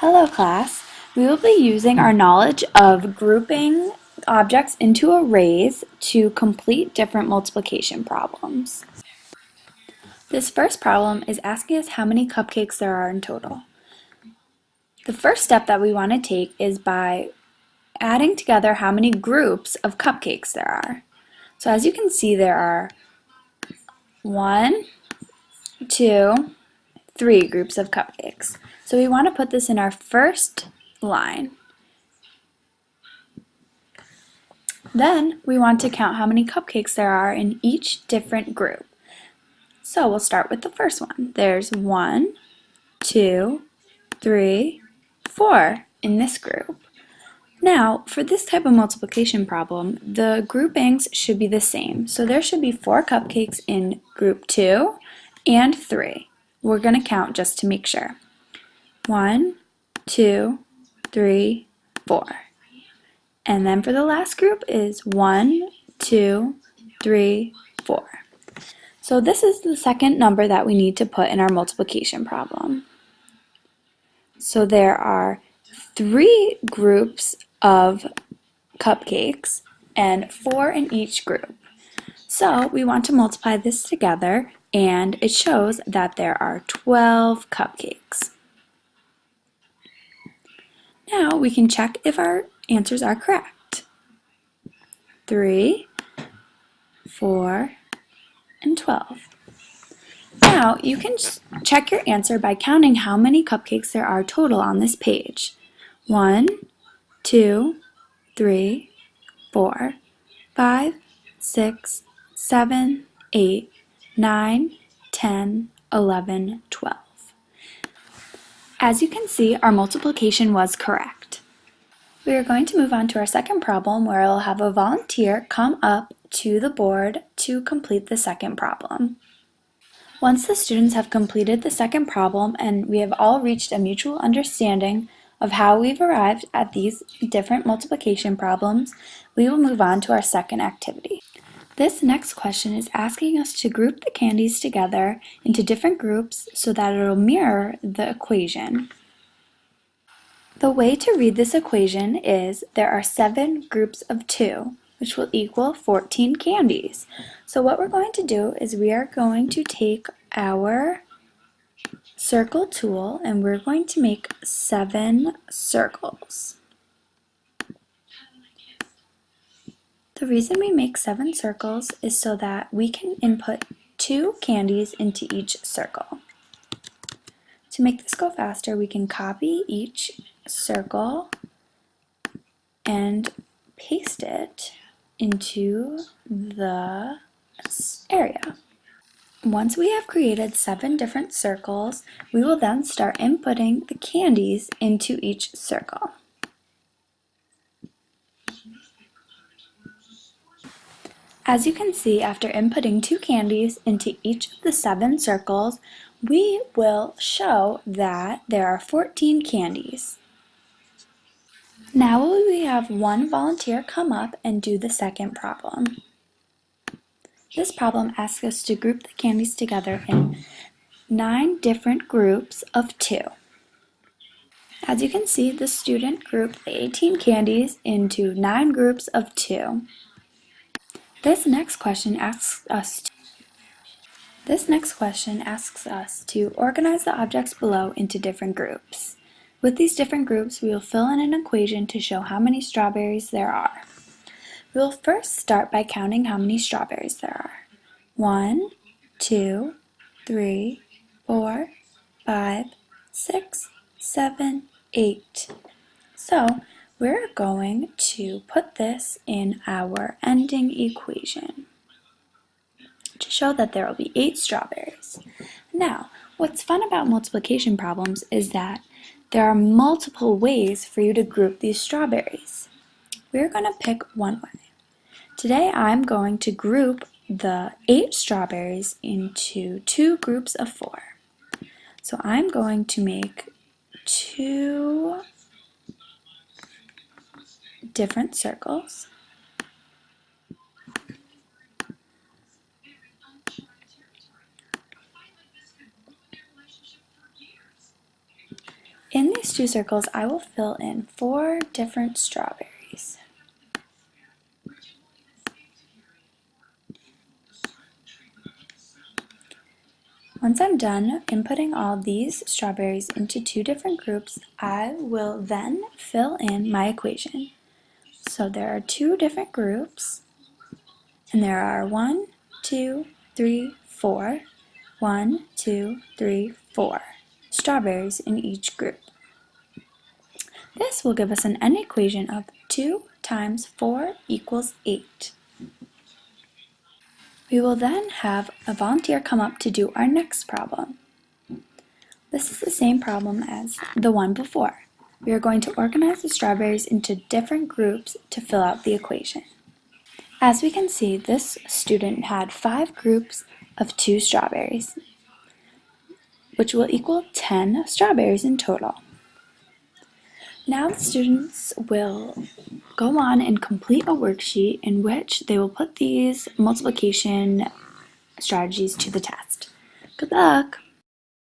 Hello class. We will be using our knowledge of grouping objects into arrays to complete different multiplication problems. This first problem is asking us how many cupcakes there are in total. The first step that we want to take is by adding together how many groups of cupcakes there are. So as you can see, there are 1, 2, 3 groups of cupcakes. So we want to put this in our first line. Then we want to count how many cupcakes there are in each different group. So we'll start with the first one. There's 1, 2, 3, 4 in this group. Now, for this type of multiplication problem, the groupings should be the same. So there should be 4 cupcakes in group 2 and 3. We're going to count just to make sure. 1, 2, 3, 4. And then for the last group is 1, 2, 3, 4. So this is the second number that we need to put in our multiplication problem. So there are 3 groups of cupcakes and 4 in each group. So we want to multiply this together, and it shows that there are 12 cupcakes. Now we can check if our answers are correct. 3, 4, and 12. Now you can check your answer by counting how many cupcakes there are total on this page. 1, 2, 3, 4, 5, 6, 7, 8, 9, 10, 11, 12. As you can see, our multiplication was correct. We are going to move on to our second problem, where I'll have a volunteer come up to the board to complete the second problem. Once the students have completed the second problem and we have all reached a mutual understanding of how we've arrived at these different multiplication problems, we will move on to our second activity. This next question is asking us to group the candies together into different groups so that it will mirror the equation. The way to read this equation is there are 7 groups of 2, which will equal 14 candies. So what we're going to do is we are going to take our circle tool and we're going to make 7 circles. The reason we make 7 circles is so that we can input 2 candies into each circle. To make this go faster, we can copy each circle and paste it into the area. Once we have created 7 different circles, we will then start inputting the candies into each circle. As you can see, after inputting 2 candies into each of the 7 circles, we will show that there are 14 candies. Now we have one volunteer come up and do the second problem. This problem asks us to group the candies together in 9 different groups of 2. As you can see, the student grouped the 18 candies into 9 groups of 2. This next question asks us to organize the objects below into different groups. With these different groups, we will fill in an equation to show how many strawberries there are. We will first start by counting how many strawberries there are. 1, 2, 3, 4, 5, 6, 7, 8. So we're going to put this in our ending equation to show that there will be 8 strawberries. Now, what's fun about multiplication problems is that there are multiple ways for you to group these strawberries. We're going to pick one way. Today I'm going to group the 8 strawberries into 2 groups of 4. So I'm going to make 2 different circles. In these two circles, I will fill in 4 different strawberries. Once I'm done inputting all these strawberries into 2 different groups, I will then fill in my equation. So there are 2 different groups, and there are 1, 2, 3, 4, 1, 2, 3, 4 strawberries in each group. This will give us an end equation of 2 times 4 equals 8. We will then have a volunteer come up to do our next problem. This is the same problem as the one before. We are going to organize the strawberries into different groups to fill out the equation. As we can see, this student had 5 groups of 2 strawberries, which will equal 10 strawberries in total. Now the students will go on and complete a worksheet in which they will put these multiplication strategies to the test. Good luck!